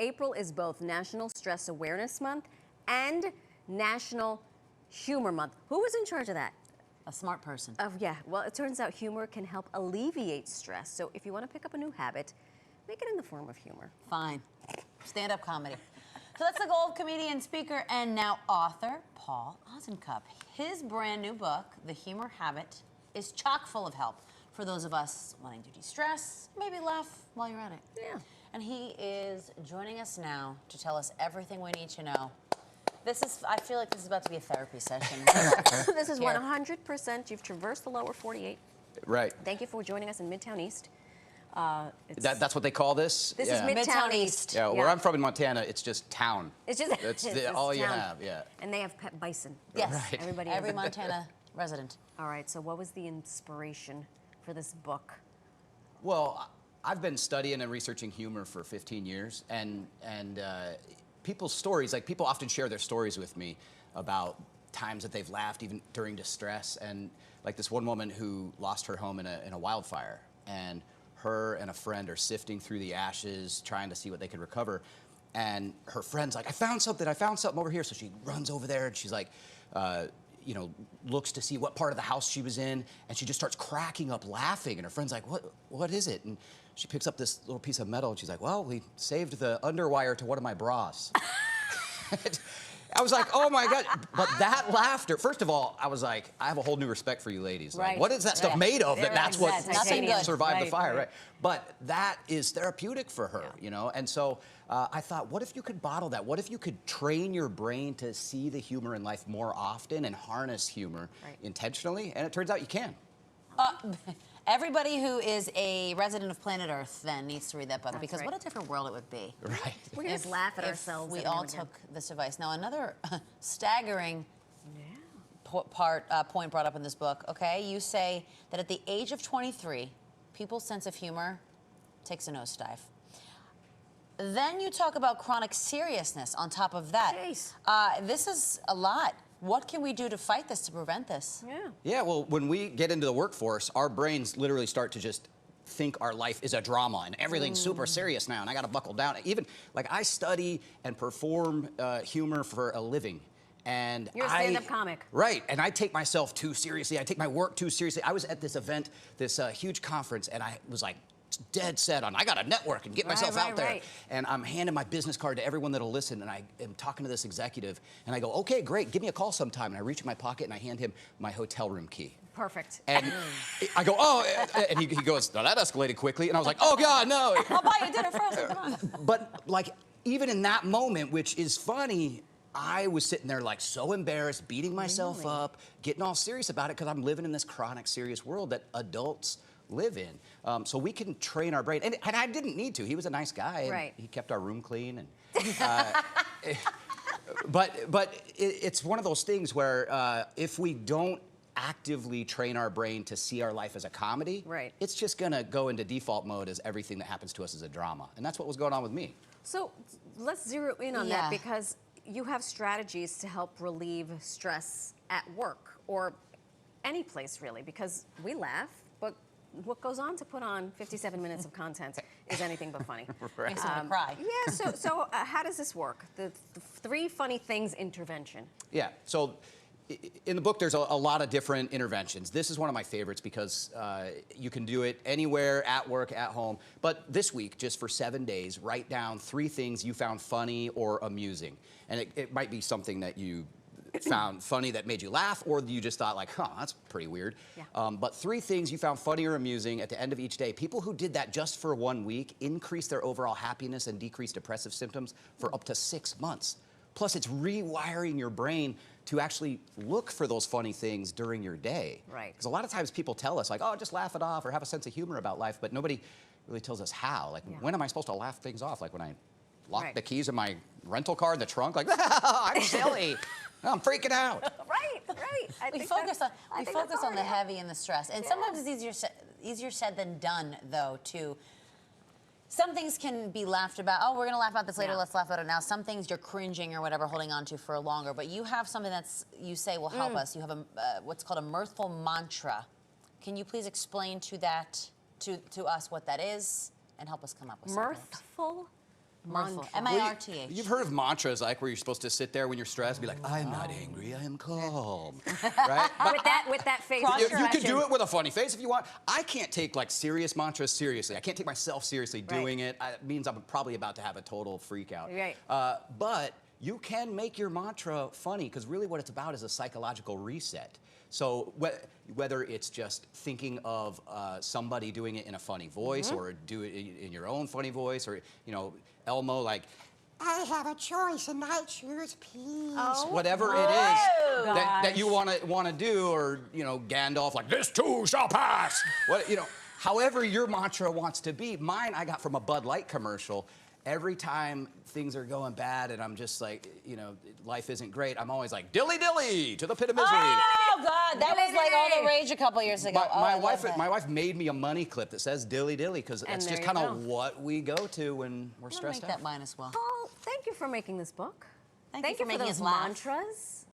April is both National Stress Awareness Month and National Humor Month. Who was in charge of that? A smart person. Yeah, well, it turns out humor can help alleviate stress. So if you want to pick up a new habit, make it in the form of humor. Fine. Stand-up comedy. So that's the goal of comedian, speaker, and now author, Paul Osincup. His brand new book, The Humor Habit, is chock full of help for those of us wanting to de-stress, maybe laugh while you're at it. Yeah. And he is joining us now to tell us everything we need to know. I feel like this is about to be a therapy session. This is 100%. You've traversed the lower 48. Right. Thank you for joining us in Midtown East. That's what they call this? This is Midtown East. Yeah, where I'm from in Montana, it's just town. It's just all you have, yeah. And they have pet bison. Yes, right. Every Montana resident. All right, so what was the inspiration for this book? Well, I've been studying and researching humor for 15 years, and people's stories, like people often share their stories with me about times that they've laughed even during distress, and like this one woman who lost her home in a wildfire, and her and a friend are sifting through the ashes trying to see what they can recover, and her friend's like, I found something over here. So she runs over there and she's like, you know, looks to see what part of the house she was in, and she just starts cracking up laughing, and her friend's like, what is it? And she picks up this little piece of metal and she's like, well, we saved the underwire to one of my bras. I was like, oh my God. But that laughter, first of all, I was like, I have a whole new respect for you ladies. Like, Right. what is that stuff made of that's what survived the fire, right. But that is therapeutic for her, you know? And so I thought, what if you could bottle that? What if you could train your brain to see the humor in life more often and harness humor intentionally? And it turns out you can. Everybody who is a resident of planet Earth then needs to read that book, because what a different world it would be. Right. We can just laugh at ourselves. We all took this advice. Now, another staggering point brought up in this book, okay? You say that at the age of 23, people's sense of humor takes a nosedive. Then you talk about chronic seriousness on top of that. Jeez. This is a lot. What can we do to fight this, to prevent this? Yeah, well, when we get into the workforce, our brains literally start to just think our life is a drama and everything's super serious now and I gotta buckle down. Even, like, I study and perform humor for a living. And you're a stand-up comic. Right, and I take myself too seriously. I take my work too seriously. I was at this event, this huge conference, and I was like, dead set on, I gotta network and get myself out there. And I'm handing my business card to everyone that'll listen, and I am talking to this executive, and I go, okay, great, give me a call sometime. And I reach in my pocket and I hand him my hotel room key. Perfect. And I go, oh, and he goes, no, that escalated quickly. And I was like, oh God, no. I'll buy you dinner first, come on. But like, even in that moment, which is funny, I was sitting there like so embarrassed, beating myself up, getting all serious about it, because I'm living in this chronic serious world that adults live in. So we can train our brain. And I didn't need to. He was a nice guy. And he kept our room clean. And, but it's one of those things where if we don't actively train our brain to see our life as a comedy, it's just going to go into default mode as everything that happens to us is a drama. And that's what was going on with me. So let's zero in on that, because you have strategies to help relieve stress at work or any place, really, because we laugh, but what goes on to put on 57 minutes of content is anything but funny. Makes someone cry. Yeah, so how does this work? The 3 funny things intervention. Yeah, so in the book there's a lot of different interventions. This is one of my favorites because you can do it anywhere, at work, at home. But this week, just for 7 days, write down 3 things you found funny or amusing. And it might be something that you found funny that made you laugh, or you just thought like, huh, that's pretty weird. But 3 things you found funny or amusing at the end of each day. People who did that just for 1 week increased their overall happiness and decreased depressive symptoms for up to 6 months. Plus, it's rewiring your brain to actually look for those funny things during your day. Because a lot of times people tell us like, oh, just laugh it off or have a sense of humor about life, but nobody really tells us how. Like, when am I supposed to laugh things off? Like when I lock the keys in my rental car in the trunk, like, I'm silly. I'm freaking out. We focus on the heavy and the stress, and sometimes it's easier said than done, though. Some things can be laughed about. Oh, we're gonna laugh about this later. Let's laugh about it now. Some things you're cringing or whatever, holding on to for longer. But you have something you say will help us. You have what's called a mirthful mantra. Can you please explain to us what that is and help us come up with something? Mirthful Mirthful. M-I-R-T-H. You've heard of mantras, like where you're supposed to sit there when you're stressed, and be like, I'm not angry, I am calm, right? But with that face. you can do it with a funny face if you want. I can't take like serious mantras seriously. I can't take myself seriously doing it. It means I'm probably about to have a total freak out. Right. But you can make your mantra funny, because really what it's about is a psychological reset. So whether it's just thinking of somebody doing it in a funny voice, or do it in your own funny voice, or Elmo, like, I have a choice and I choose peace. Oh. Whatever it is that you want to do, or Gandalf, like, this too shall pass. However your mantra wants to be. Mine I got from a Bud Light commercial. Every time things are going bad and I'm just like, life isn't great, I'm always like, dilly dilly to the pit of misery. Oh God, that was like all the rage a couple years ago. My wife made me a money clip that says dilly dilly, because that's just kind of what we go to when we're stressed out. Make that mine as well. Paul, thank you for making this book. Thank you for making those us laugh. mantras.